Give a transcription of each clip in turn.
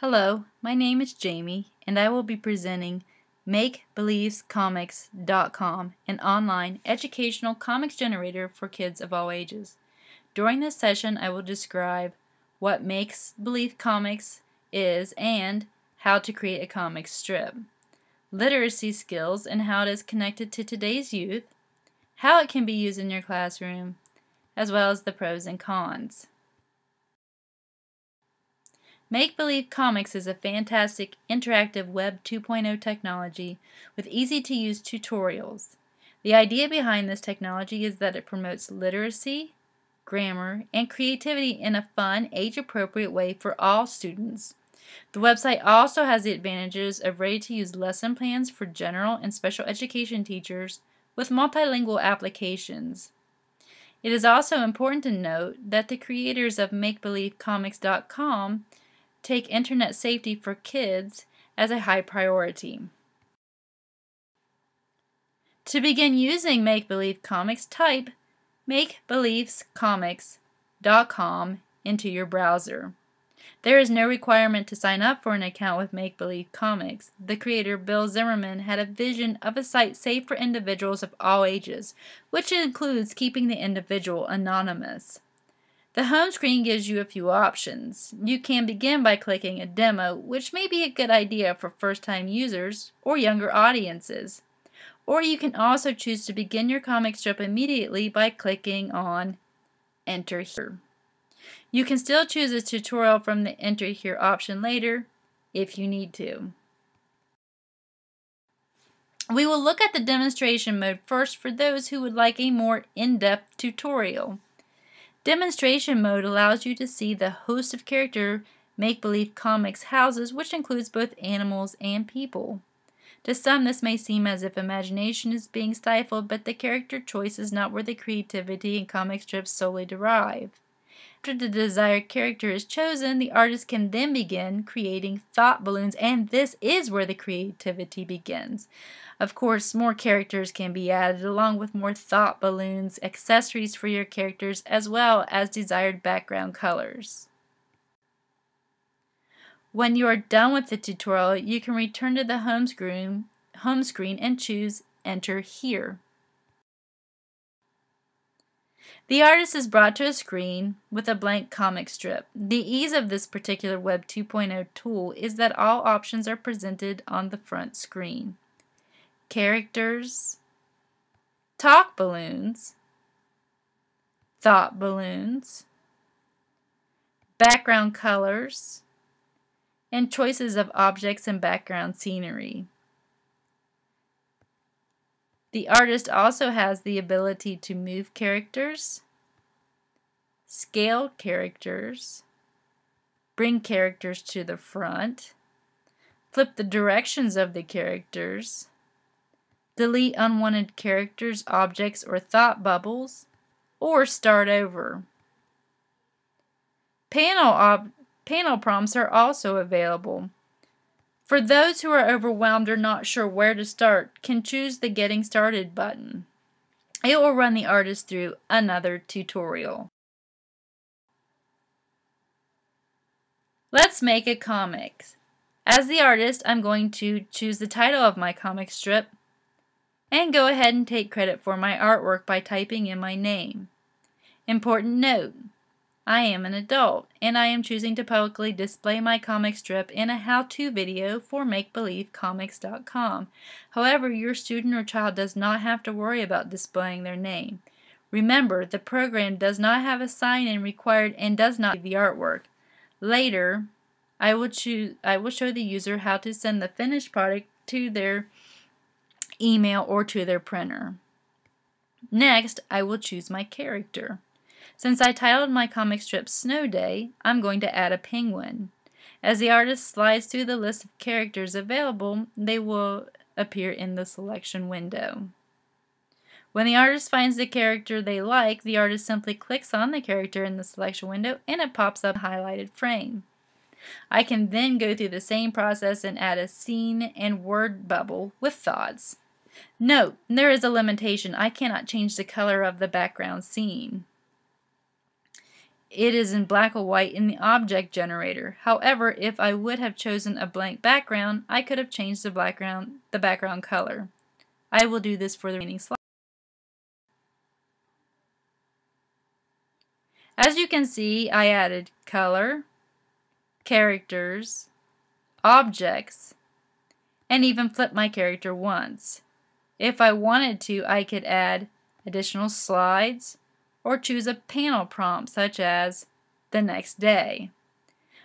Hello, my name is Jamie, and I will be presenting MakeBeliefsComix.com, an online educational comics generator for kids of all ages. During this session, I will describe what Make Belief Comix is and how to create a comic strip, literacy skills and how it is connected to today's youth, how it can be used in your classroom, as well as the pros and cons. Make Believe Comix is a fantastic interactive Web 2.0 technology with easy-to-use tutorials. The idea behind this technology is that it promotes literacy, grammar, and creativity in a fun, age-appropriate way for all students. The website also has the advantages of ready-to-use lesson plans for general and special education teachers with multilingual applications. It is also important to note that the creators of MakeBelieveComix.com take internet safety for kids as a high priority. To begin using Make Believe Comix, type MakeBelievesComix.com into your browser. There is no requirement to sign up for an account with Make Believe Comix. The creator, Bill Zimmerman, had a vision of a site safe for individuals of all ages, which includes keeping the individual anonymous. The home screen gives you a few options. You can begin by clicking a demo, which may be a good idea for first-time users or younger audiences. Or you can also choose to begin your comic strip immediately by clicking on Enter Here. You can still choose a tutorial from the Enter Here option later if you need to. We will look at the demonstration mode first for those who would like a more in-depth tutorial. Demonstration mode allows you to see the host of character Make Believe Comix houses, which includes both animals and people. To some, this may seem as if imagination is being stifled, but the character choice is not where the creativity in comic strips solely derive. After the desired character is chosen, the artist can then begin creating thought balloons, and this is where the creativity begins. Of course, more characters can be added along with more thought balloons, accessories for your characters, as well as desired background colors. When you are done with the tutorial, you can return to the home screen and choose Enter Here. The artist is brought to a screen with a blank comic strip. The ease of this particular Web 2.0 tool is that all options are presented on the front screen. Characters, talk balloons, thought balloons, background colors, and choices of objects and background scenery. The artist also has the ability to move characters, scale characters, bring characters to the front, flip the directions of the characters, delete unwanted characters, objects, or thought bubbles, or start over. Panel prompts are also available. For those who are overwhelmed or not sure where to start, can choose the Getting Started button. It will run the artist through another tutorial. Let's make a comic. As the artist, I'm going to choose the title of my comic strip and go ahead and take credit for my artwork by typing in my name. Important note, I am an adult and I am choosing to publicly display my comic strip in a how-to video for MakeBelieveComix.com. However, your student or child does not have to worry about displaying their name. Remember, the program does not have a sign-in required and does not see the artwork. Later, I will show the user how to send the finished product to their email or to their printer. Next, I will choose my character. Since I titled my comic strip Snow Day, I'm going to add a penguin. As the artist slides through the list of characters available, they will appear in the selection window. When the artist finds the character they like, the artist simply clicks on the character in the selection window and it pops up a highlighted frame. I can then go through the same process and add a scene and word bubble with thoughts. Note, there is a limitation. I cannot change the color of the background scene. it is in black or white in the object generator. However, if I would have chosen a blank background, I could have changed the background color. I will do this for the remaining slides. As you can see, I added color, characters, objects, and even flipped my character once. If I wanted to, I could add additional slides or choose a panel prompt such as the next day.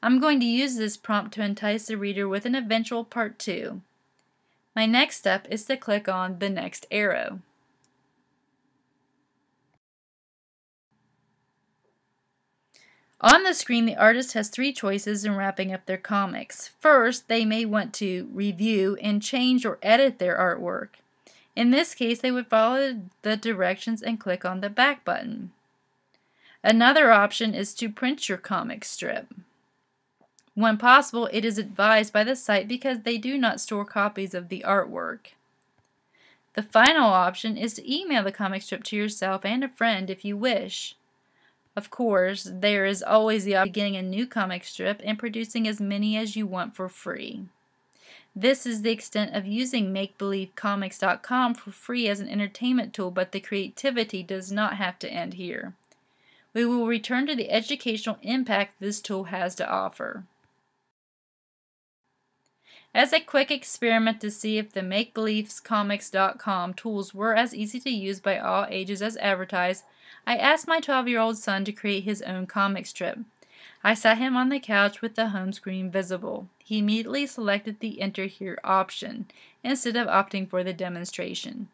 I'm going to use this prompt to entice the reader with an eventual part 2. My next step is to click on the next arrow. On the screen, the artist has 3 choices in wrapping up their comics. First, they may want to review and change or edit their artwork. In this case, they would follow the directions and click on the back button. Another option is to print your comic strip. When possible, it is advised by the site because they do not store copies of the artwork. The final option is to email the comic strip to yourself and a friend if you wish. Of course, there is always the option of getting a new comic strip and producing as many as you want for free. This is the extent of using MakeBeliefsComix.com for free as an entertainment tool, but the creativity does not have to end here. We will return to the educational impact this tool has to offer. As a quick experiment to see if the MakeBeliefsComix.com tools were as easy to use by all ages as advertised, I asked my 12-year-old son to create his own comic strip. I sat him on the couch with the home screen visible. He immediately selected the Enter Here option instead of opting for the demonstration.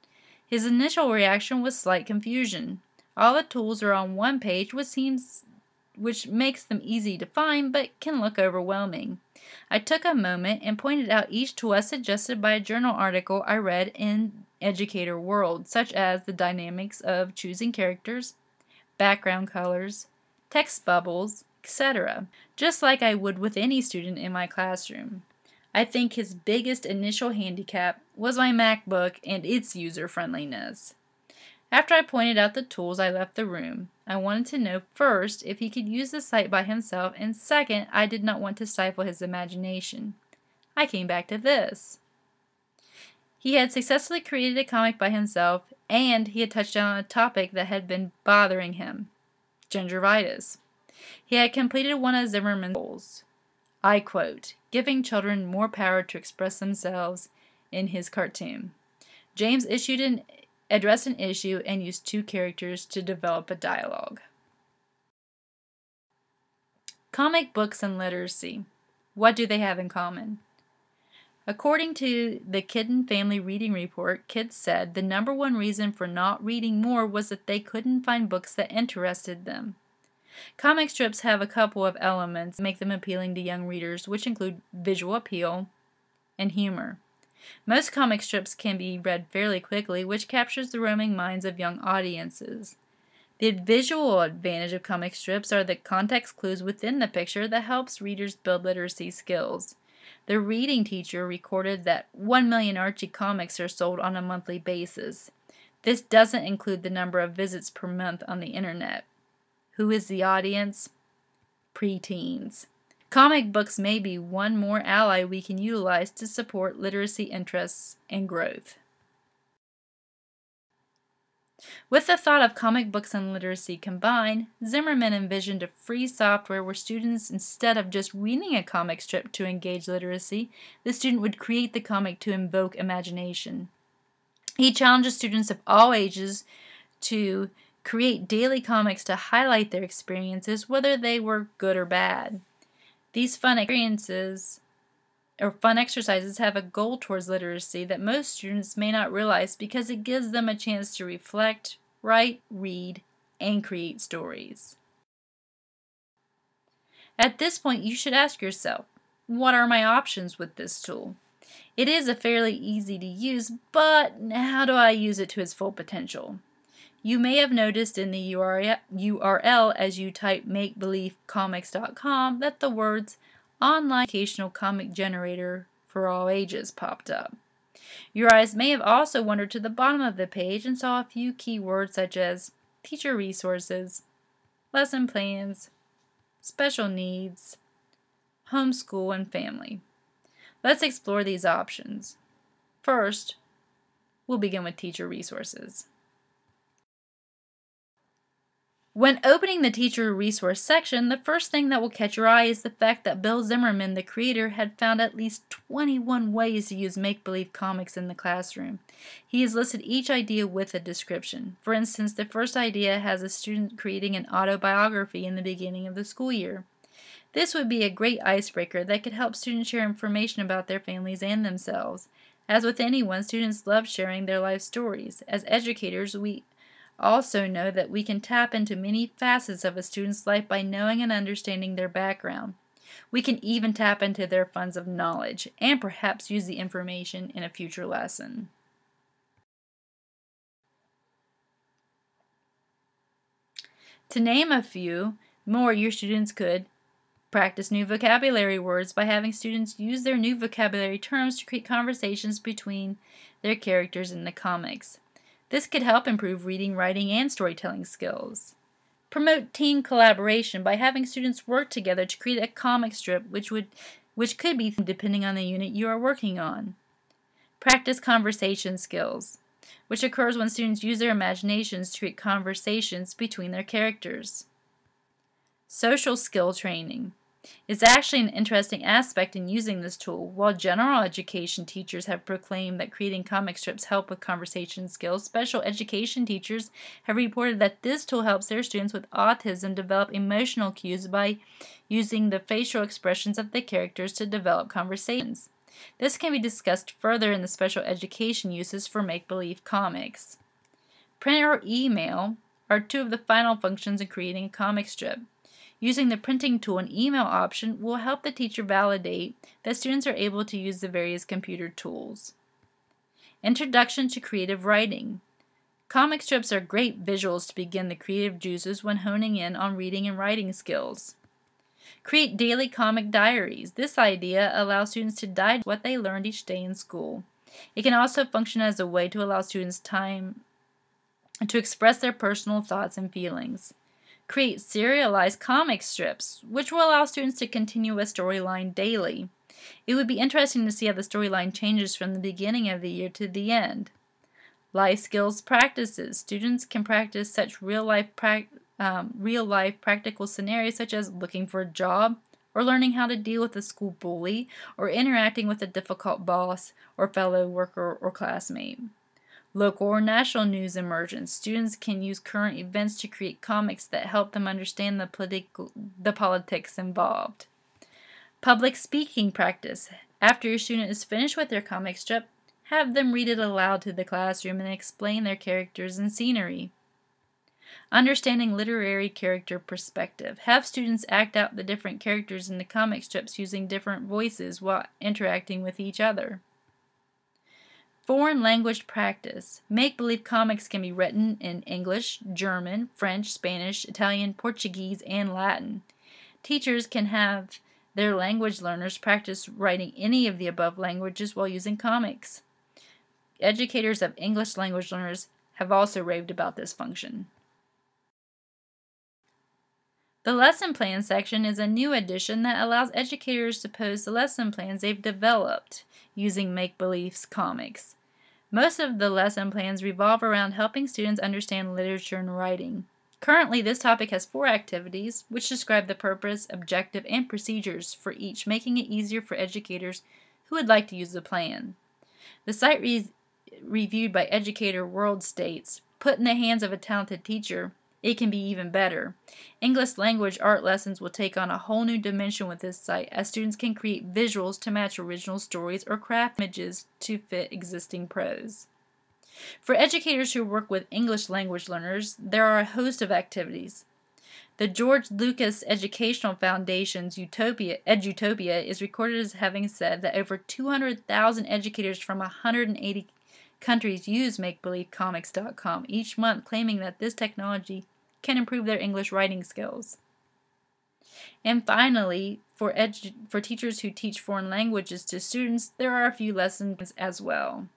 His initial reaction was slight confusion. All the tools are on one page, which makes them easy to find but can look overwhelming. I took a moment and pointed out each tool as suggested by a journal article I read in Educator World, such as the dynamics of choosing characters, background colors, text bubbles, etc., just like I would with any student in my classroom. I think his biggest initial handicap was my MacBook and its user-friendliness. After I pointed out the tools, I left the room. I wanted to know first if he could use the site by himself, and second, I did not want to stifle his imagination. I came back to this. He had successfully created a comic by himself, and he had touched on a topic that had been bothering him: gingivitis. He had completed one of Zimmerman's goals. I quote, "giving children more power to express themselves," in his cartoon. James addressed an issue and used 2 characters to develop a dialogue. Comic books and literacy. What do they have in common? According to the Kidden Family Reading Report, kids said the #1 reason for not reading more was that they couldn't find books that interested them. Comic strips have a couple of elements that make them appealing to young readers, which include visual appeal and humor. Most comic strips can be read fairly quickly, which captures the roaming minds of young audiences. The visual advantage of comic strips are the context clues within the picture that helps readers build literacy skills. The reading teacher recorded that 1 million Archie comics are sold on a monthly basis. This doesn't include the number of visits per month on the internet. Who is the audience? Preteens. Comic books may be one more ally we can utilize to support literacy interests and growth. With the thought of comic books and literacy combined, Zimmerman envisioned a free software where students, instead of just reading a comic strip to engage literacy, the student would create the comic to invoke imagination. He challenges students of all ages to create daily comics to highlight their experiences, whether they were good or bad. These fun exercises have a goal towards literacy that most students may not realize because it gives them a chance to reflect, write, read, and create stories. At this point, you should ask yourself, what are my options with this tool? It is fairly easy to use, but how do I use it to its full potential? You may have noticed in the URL as you type MakeBeliefsComix.com that the words Online Educational Comic Generator for All Ages popped up. Your eyes may have also wandered to the bottom of the page and saw a few keywords such as teacher resources, lesson plans, special needs, homeschool, and family. Let's explore these options. First, we'll begin with teacher resources. When opening the teacher resource section, the first thing that will catch your eye is the fact that Bill Zimmerman, the creator, had found at least 21 ways to use make-believe comics in the classroom. He has listed each idea with a description. For instance, the first idea has a student creating an autobiography in the beginning of the school year. This would be a great icebreaker that could help students share information about their families and themselves. As with anyone, students love sharing their life stories. As educators, we also know that we can tap into many facets of a student's life by knowing and understanding their background. We can even tap into their funds of knowledge and perhaps use the information in a future lesson. To name a few more, your students could practice new vocabulary words by having students use their new vocabulary terms to create conversations between their characters in the comics. This could help improve reading, writing, and storytelling skills. Promote team collaboration by having students work together to create a comic strip which could be depending on the unit you are working on. Practice conversation skills, which occurs when students use their imaginations to create conversations between their characters. Social skill training is actually an interesting aspect in using this tool. While general education teachers have proclaimed that creating comic strips help with conversation skills, special education teachers have reported that this tool helps their students with autism develop emotional cues by using the facial expressions of the characters to develop conversations. This can be discussed further in the special education uses for make-believe comics. Print or email are two of the final functions in creating a comic strip. Using the printing tool and email option will help the teacher validate that students are able to use the various computer tools. Introduction to creative writing. Comic strips are great visuals to begin the creative juices when honing in on reading and writing skills. Create daily comic diaries. This idea allows students to digest what they learned each day in school. It can also function as a way to allow students time to express their personal thoughts and feelings. Create serialized comic strips, which will allow students to continue a storyline daily. It would be interesting to see how the storyline changes from the beginning of the year to the end. Life skills practices. Students can practice such real-life practical scenarios such as looking for a job, or learning how to deal with a school bully, or interacting with a difficult boss or fellow worker or classmate. Local or national news emergence. Students can use current events to create comics that help them understand the politics involved. Public speaking practice. After your student is finished with their comic strip, have them read it aloud to the classroom and explain their characters and scenery. Understanding literary character perspective. Have students act out the different characters in the comic strips using different voices while interacting with each other. Foreign language practice. Make-believe comics can be written in English, German, French, Spanish, Italian, Portuguese, and Latin. Teachers can have their language learners practice writing any of the above languages while using comics. Educators of English language learners have also raved about this function. The lesson plan section is a new addition that allows educators to post the lesson plans they've developed using Make Beliefs Comix. Most of the lesson plans revolve around helping students understand literature and writing. Currently, this topic has 4 activities, which describe the purpose, objective, and procedures for each, making it easier for educators who would like to use the plan. The site reviewed by Educator World states, "Put in the hands of a talented teacher, it can be even better." English language art lessons will take on a whole new dimension with this site, as students can create visuals to match original stories or craft images to fit existing prose. For educators who work with English language learners, there are a host of activities. The George Lucas Educational Foundation's Edutopia is recorded as having said that over 200,000 educators from 180 countries use MakeBelieveComics.com each month, claiming that this technology can improve their English writing skills. And finally, for teachers who teach foreign languages to students, there are a few lessons as well.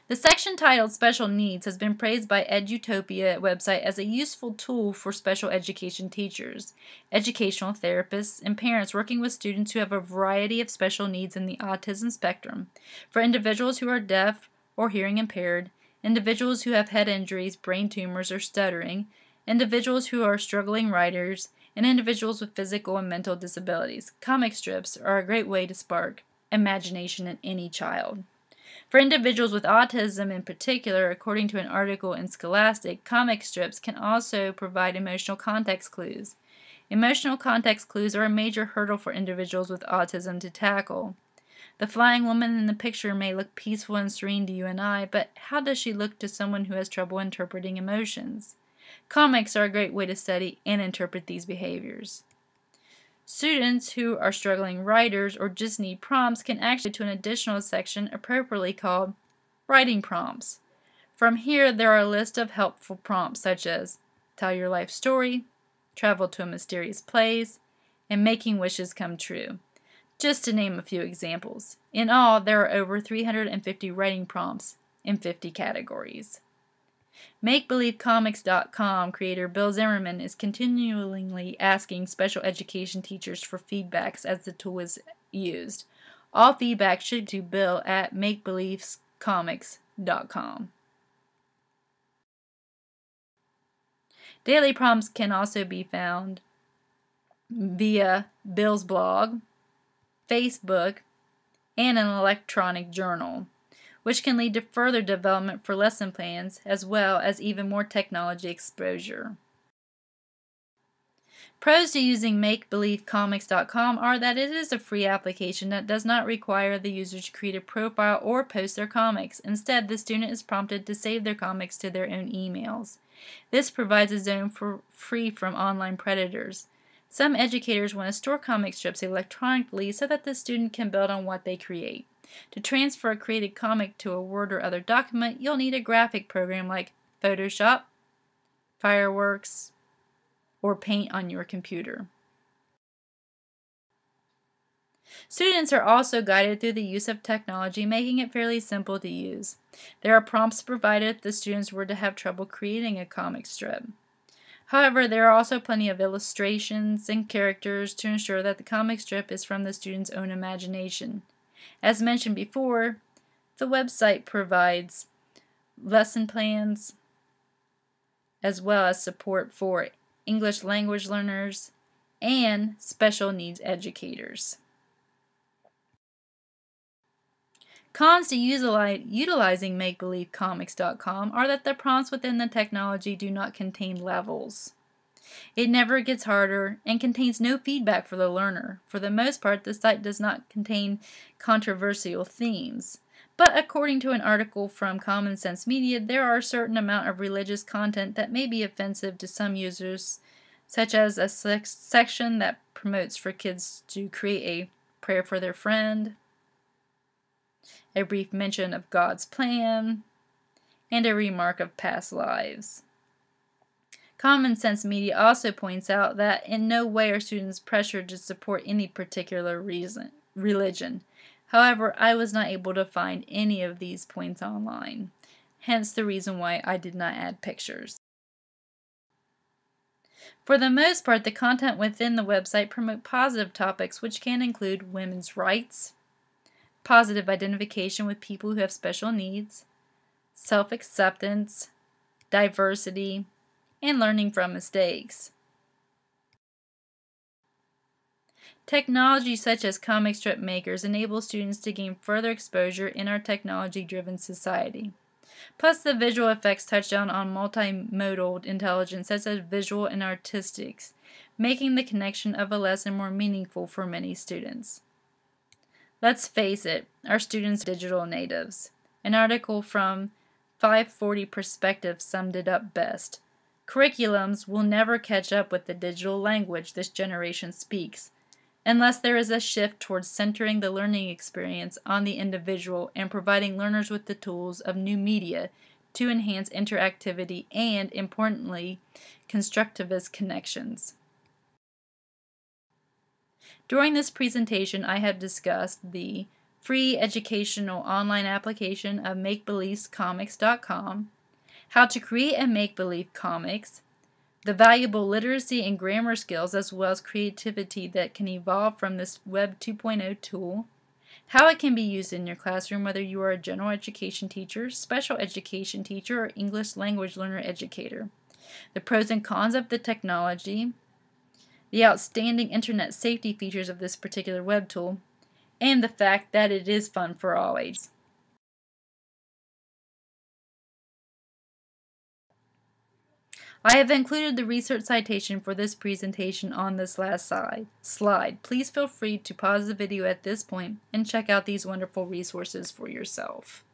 The section titled Special Needs has been praised by Edutopia website as a useful tool for special education teachers, educational therapists, and parents working with students who have a variety of special needs in the autism spectrum, for individuals who are deaf or hearing impaired, individuals who have head injuries, brain tumors, or stuttering, individuals who are struggling writers, and individuals with physical and mental disabilities. Comic strips are a great way to spark imagination in any child. For individuals with autism in particular, according to an article in Scholastic, comic strips can also provide emotional context clues. Emotional context clues are a major hurdle for individuals with autism to tackle. The flying woman in the picture may look peaceful and serene to you and I, but how does she look to someone who has trouble interpreting emotions? Comics are a great way to study and interpret these behaviors. Students who are struggling writers or just need prompts can actually to an additional section appropriately called Writing Prompts. From here, there are a list of helpful prompts such as Tell Your Life Story, Travel to a Mysterious Place, and Making Wishes Come True, just to name a few examples. In all, there are over 350 writing prompts in 50 categories. MakeBeliefsComix.com creator Bill Zimmerman is continually asking special education teachers for feedbacks as the tool is used. All feedback should go to Bill at MakeBeliefsComix.com. Daily prompts can also be found via Bill's blog, Facebook, and an electronic journal, which can lead to further development for lesson plans as well as even more technology exposure. Pros to using MakeBeliefsComix.com are that it is a free application that does not require the user to create a profile or post their comics. Instead, the student is prompted to save their comics to their own emails. This provides a zone free from online predators. Some educators want to store comic strips electronically so that the student can build on what they create. To transfer a created comic to a Word or other document, you'll need a graphic program like Photoshop, Fireworks, or Paint on your computer. Students are also guided through the use of technology, making it fairly simple to use. There are prompts provided if the students were to have trouble creating a comic strip. However, there are also plenty of illustrations and characters to ensure that the comic strip is from the student's own imagination. As mentioned before, the website provides lesson plans as well as support for English language learners and special needs educators. Cons to utilizing MakeBeliefsComix.com are that the prompts within the technology do not contain levels. It never gets harder and contains no feedback for the learner. For the most part, the site does not contain controversial themes. But according to an article from Common Sense Media, there are a certain amount of religious content that may be offensive to some users, such as a section that promotes for kids to create a prayer for their friend, a brief mention of God's plan, and a remark of past lives. Common Sense Media also points out that in no way are students pressured to support any particular religion. However, I was not able to find any of these points online, hence the reason why I did not add pictures. For the most part, the content within the website promote positive topics which can include women's rights, positive identification with people who have special needs, self-acceptance, diversity, and learning from mistakes. Technology such as comic strip makers enable students to gain further exposure in our technology-driven society. Plus, the visual effects touch down on multimodal intelligence such as visual and artistics, making the connection of a lesson more meaningful for many students. Let's face it, our students are digital natives. An article from 540 Perspective summed it up best. Curriculums will never catch up with the digital language this generation speaks, unless there is a shift towards centering the learning experience on the individual and providing learners with the tools of new media to enhance interactivity and, importantly, constructivist connections. During this presentation, I have discussed the free educational online application of MakeBeliefsComix.com, how to create a make-believe comics, the valuable literacy and grammar skills as well as creativity that can evolve from this Web 2.0 tool, how it can be used in your classroom whether you are a general education teacher, special education teacher, or English language learner educator, the pros and cons of the technology, the outstanding internet safety features of this particular web tool, and the fact that it is fun for all ages. I have included the research citation for this presentation on this last slide. Please feel free to pause the video at this point and check out these wonderful resources for yourself.